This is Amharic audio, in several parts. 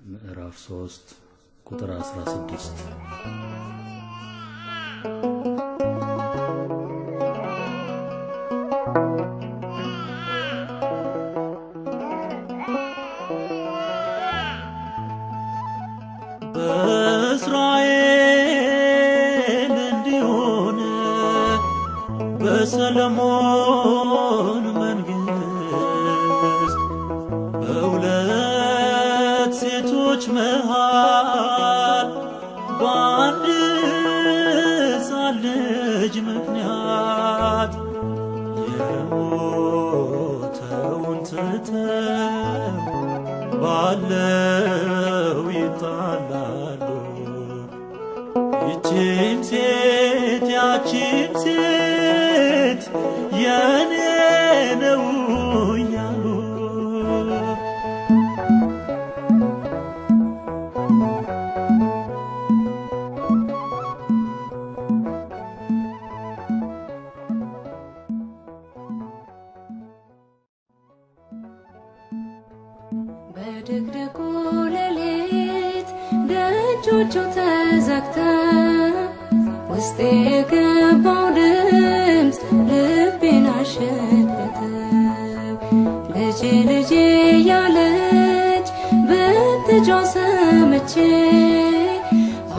ምዕራፍ 3 ቁጥር 16 በእስራኤል እንዲሆን በሰለሞን መንግስት በሁለት ሴቶች መሃል በአንድ ሕፃን ልጅ ምክንያት የሞተውን ትተው ባለው ይጣላሉ። ይህችም ሴት ያችም ሴት የኔ ነው እያሉ በድቅድቁ ሌሊት ደጆቹ ተዘግተው ውስጤ የገባው ድምፅ ልቤን አሸተተው። ልጄ ልጄ ያለች ብትጮህ ሰምቼ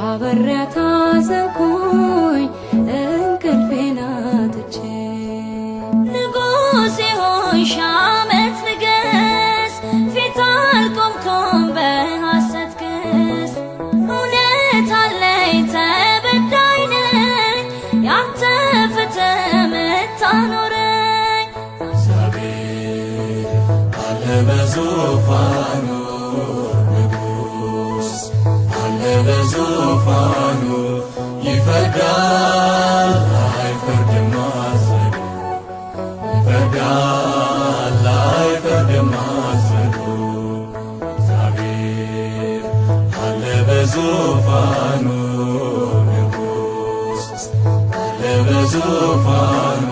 አብሬያት አዘንኩኝ እንቅልፌን አጥቼ። ንጉሴ ሆይ ሺህ ዓመት ንገስ፣ ፊት አልቆምኩም በሐሰት ክስ። እውነት አለኝ ተበዳይ ነኝ፣ ያንተ ፍትህ ምታኖረኝ። እግዚአብሔር አለ በዙፋኑ፣ ንጉሥ አለ በዙፋኑ። ይፈርዳል አይፈርድም አዘኑ፣ ይፈርዳል አይፈርድም አዘኑ። እግዚአብሔር አለ በዙፋኑ፣ ንጉሥ አለ በዙፋኑ።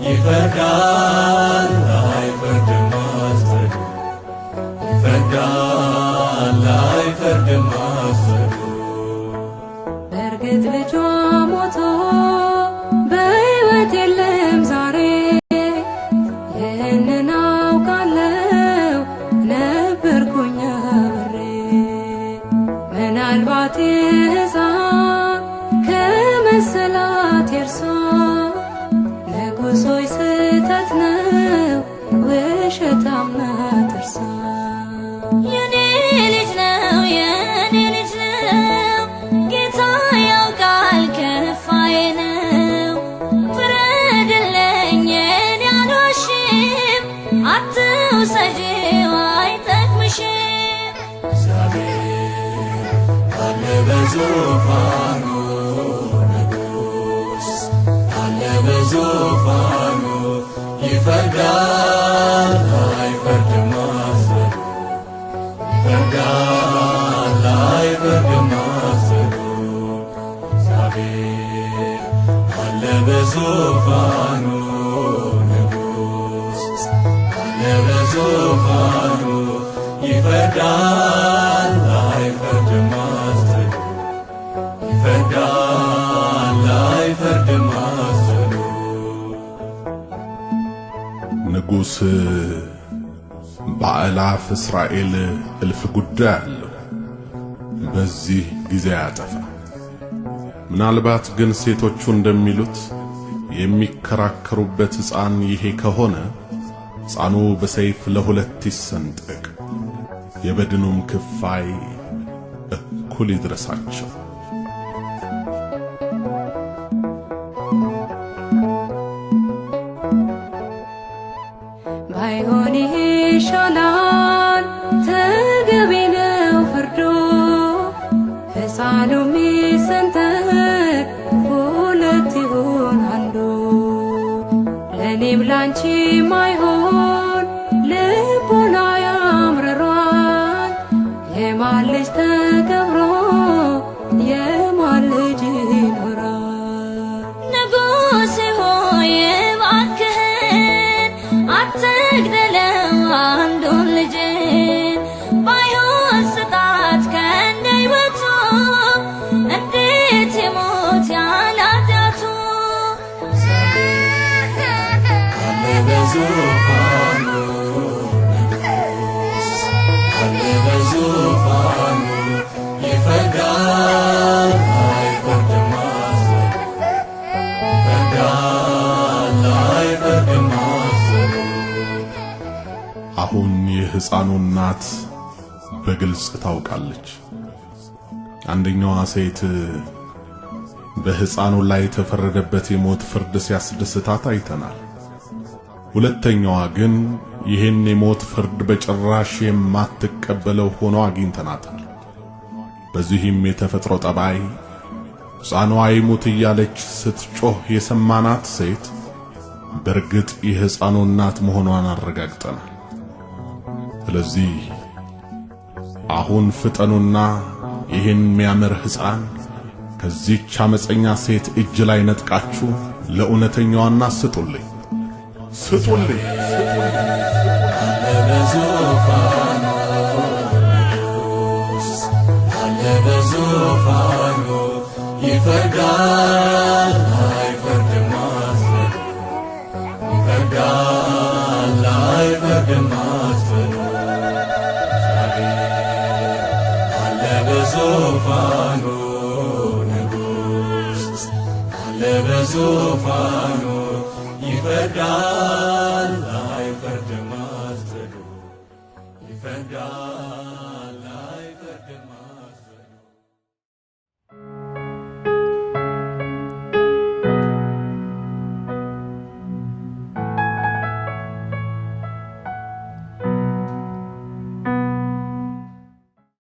ይፈርዳል አይፈርድም አዘኑ፣ ይፈርዳል አይፈርድም አዘኑ። በእርግጥ ልጇ ሞቶ በሕይወት የለም ዛሬ፣ ይህንን አውቃለሁ ነበርኩኝ አብሬ። ምናልባት ሕፃን ከመሰላት የእርሷ ንጉሥ ሆይ ስህተት ነው ውሸታም ናት እርሷ። የኔ ልጅ ነው የኔ ልጅ ነው ጌታ ያውቃል ከፋዬ ነው። ፍረድልኝ እኔ አልዋሽም፣ አትውሰጂው አይጠቅምሽም። እግዚአብሔር አለ በዙፋኑ፣ ንጉሥ አለ በዙፋኑ። ይፈርዳል አይፈርድም አዘኑ፣ ይፈርዳል አይፈርድም አዘኑ። እግዚአብሔር አለ በዙፋኑ፣ ንጉሥ አለ በዙፋኑ። ይፈርዳል አይፈርድም አዘኑ፣ ይፈርዳል አይፈርድም አዘኑ። ንጉሥ በአእላፍ እስራኤል እልፍ ጉዳይ አለው፣ በዚህ ጊዜ ያጠፋ። ምናልባት ግን ሴቶቹ እንደሚሉት የሚከራከሩበት ሕፃን ይሄ ከሆነ ሕፃኑ በሰይፍ ለሁለት ይሰንጠቅ፣ የበድኑም ክፋይ እኩል ይድረሳቸው። ባይሆን ይሄ ይሻላል ተገቢ ነው ፍርዶ፣ ሕፃኑ ሚሰንጠቅ ሁለት ይሁን አንዱ። ለእኔም ላንቺ ማይሆን ልቦና ያምርሯል። የማን ልጅ ተከብሮ የማን ልጅ ይኖራል? ንጉሥ ሆይ እባክህን አትግደለው አንዱን ልጅን፣ ባይሆን ስጣ የሕፃኑ እናት በግልጽ ታውቃለች። አንደኛዋ ሴት በሕፃኑ ላይ የተፈረደበት የሞት ፍርድ ሲያስደስታት አይተናል። ሁለተኛዋ ግን ይህን የሞት ፍርድ በጭራሽ የማትቀበለው ሆኖ አግኝተናታል። በዚህም የተፈጥሮ ጠባይ ሕፃኗ ይሙት እያለች ስትጮህ የሰማናት ሴት በርግጥ የሕፃኑ እናት መሆኗን አረጋግጠናል። ስለዚህ አሁን ፍጠኑና ይህን የሚያምር ሕፃን ከዚህች አመፀኛ ሴት እጅ ላይ ነጥቃችሁ ለእውነተኛዋና ስጡልኝ። አለ በዙፋኑ ንጉሥ አለ በዙፋኑ ይፈርዳል አይፈርድም አትበሉ ይፈርዳል አይፈርድም አትበሉ አለ በዙፋኑ ንጉሥ አለ በዙፋኑ ይፈርዳል